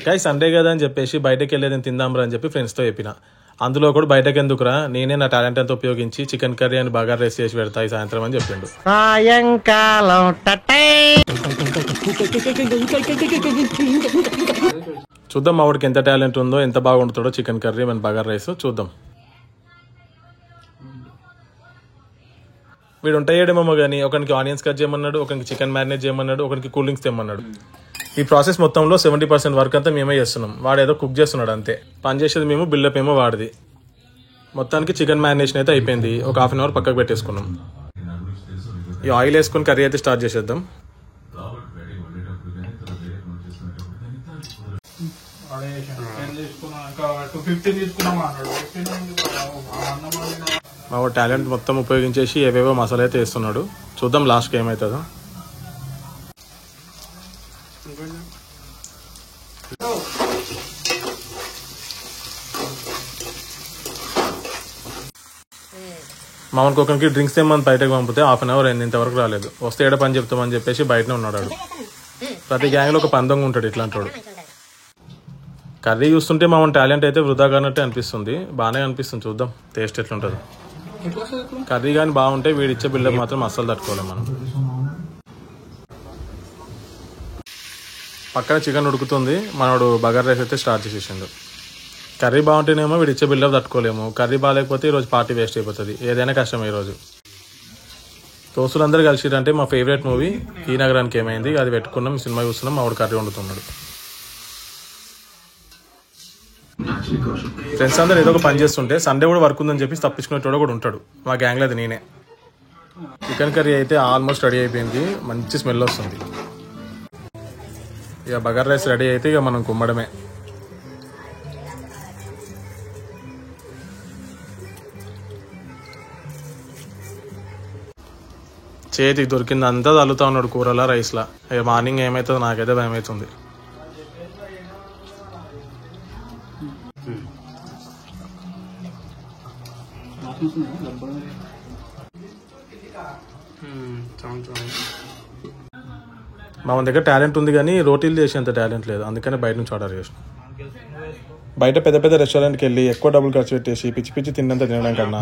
Guy Sunday కదా అని చెప్పేసి బయటకు వెళ్ళేదని తిందాంరా అని చెప్పి ఫ్రెండ్స్తో చెప్పిన. అందులో కూడా బయటకు ఎందుకురా, నేనే నా టాలెంట్ అంతా ఉపయోగించి చికెన్ కర్రీ అని బగారా రైస్ చేసి పెడతాయి సాయంత్రం అని చెప్పిండు. చూద్దాం మా వాడికి ఎంత టాలెంట్ ఉందో, ఎంత బాగా వండుతాడో చికెన్ కర్రీ మన బగారా రైస్ చూద్దాం. వీడు ఉంటాయేమో కానీ ఒకరికి ఆనియన్స్ కట్ చేయమన్నాడు, ఒకరికి చికెన్ మ్యారినేట్ చేయమన్నాడు, ఒకరికి కూల్ డ్రింక్స్ తెమ్మన్నాడు. ఈ ప్రాసెస్ మొత్తంలో 70% వర్క్ అంతా మేమే చేస్తున్నాం. వాడు ఏదో కుక్ చేస్తున్నాడు అంతే. పని చేసేది మేము, బిల్డప్ ఏమో వాడిది. మొత్తానికి చికెన్ మ్యారినేషన్ అయితే అయిపోయింది. ఒక ½ అవర్ పక్కకు పెట్టేసుకున్నాం. ఈ ఆయిల్ వేసుకుని కర్రీ అయితే స్టార్ట్ చేసేద్దాం. మా టాలెంట్ మొత్తం ఉపయోగించేసి ఏవేవో మసాలా అయితే వేస్తున్నాడు. చూద్దాం లాస్ట్కి ఏమవుతుందో. మామూలుగా ఒకరికి డ్రింక్స్ తెమ్మని బయటకు పంపితే ½ అవర్ అయింది, ఇంతవరకు రాలేదు. వస్తే ఏడ పని చెప్తామని చెప్పేసి బయటనే ఉన్నాడు. ప్రతి గ్యాంగ్లో ఒక పందంగా ఉంటాడు ఇట్లాంటి వాడు. కర్రీ చూస్తుంటే మా టాలెంట్ అయితే వృధా కానట్టే అనిపిస్తుంది. బాగానే అనిపిస్తుంది, చూద్దాం టేస్ట్ ఎట్లుంటుందో. కర్రీ కానీ బాగుంటే వీడిచ్చే బిల్డప్ మాత్రం అస్సలు తట్టుకోలేం మనం. పక్కన చికెన్ ఉడుకుతుంది, మనోడు బగారా రైస్ అయితే స్టార్ట్ చేసేసిండు. కర్రీ బాగుంటేనేమో వీడిచ్చే బిల్డప్ తట్టుకోలేము. కర్రీ బాగాలేకపోతే ఈరోజు పార్టీ వేస్ట్ అయిపోతుంది. ఏదైనా కష్టం ఈరోజు. దోస్తులందరూ కలిసిరంటే మా ఫేవరెట్ మూవీ ఈ నగరానికి ఏమైంది అది పెట్టుకున్నాం, సినిమా చూస్తున్నాం. మా వాడు కర్రీ వండుతున్నాడు. ఫ్రెండ్స్ అందరూ ఏదో ఒక పని చేస్తుంటే సండే కూడా వర్క్ ఉందని చెప్పి తప్పించుకునేటోడు కూడా ఉంటాడు. మా గ్యాంగ్లో అది నేనే. చికెన్ కర్రీ అయితే ఆల్మోస్ట్ రెడీ అయిపోయింది. మంచి స్మెల్ వస్తుంది. ఇక బగారా రైస్ రెడీ అయితే ఇక మనం కుమ్మడమే. చేతికి దొరికింది అంతా తల్లుతా ఉన్నాడు కూరలా రైస్లా. ఇక మార్నింగ్ ఏమవుతుందో నాకైతే భయం అవుతుంది. మా దగ్గర టాలెంట్ ఉంది కానీ రోటీలు చేసేంత టాలెంట్ లేదు. అందుకని బయట నుంచి ఆర్డర్ చేసాం. బయట పెద్ద పెద్ద రెస్టారెంట్కి వెళ్ళి ఎక్కువ డబ్బులు ఖర్చు పెట్టేసి పిచ్చి పిచ్చి తిన్నంత తినడం కన్నా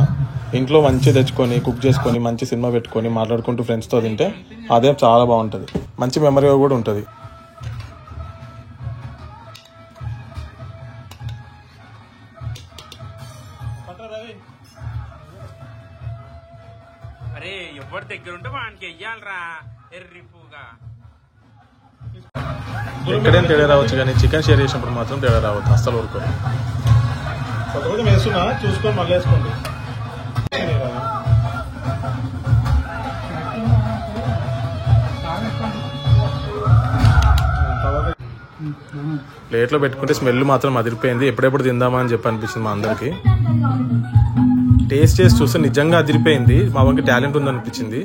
ఇంట్లో మంచి తెచ్చుకొని కుక్ చేసుకొని మంచి సినిమా పెట్టుకొని మాట్లాడుకుంటూ ఫ్రెండ్స్తో తింటే అదే చాలా బాగుంటుంది. మంచి మెమరీగా కూడా ఉంటుంది. ఎక్కడైనా తేడా రావచ్చు కానీ చికెన్ షేర్ చేసినప్పుడు మాత్రం తేడా రావద్దు. అస్సలు ఊరుకోరు. కొంతమంది వేస్తున్నా చూసుకొని మళ్ళీ వేసుకోండి. ప్లేట్లో పెట్టుకుంటే స్మెల్ మాత్రం అదిరిపోయింది. ఎప్పుడెప్పుడు తిందామా అని చెప్పి అనిపించింది మా అందరికి. టేస్ట్ చేసి చూస్తే నిజంగా అదిరిపోయింది. మా వాడికి టాలెంట్ ఉందనిపించింది.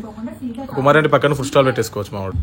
కుమార్ అంటే పక్కన ఫుడ్ స్టాల్ పెట్టేసుకోవచ్చు మా వాడు.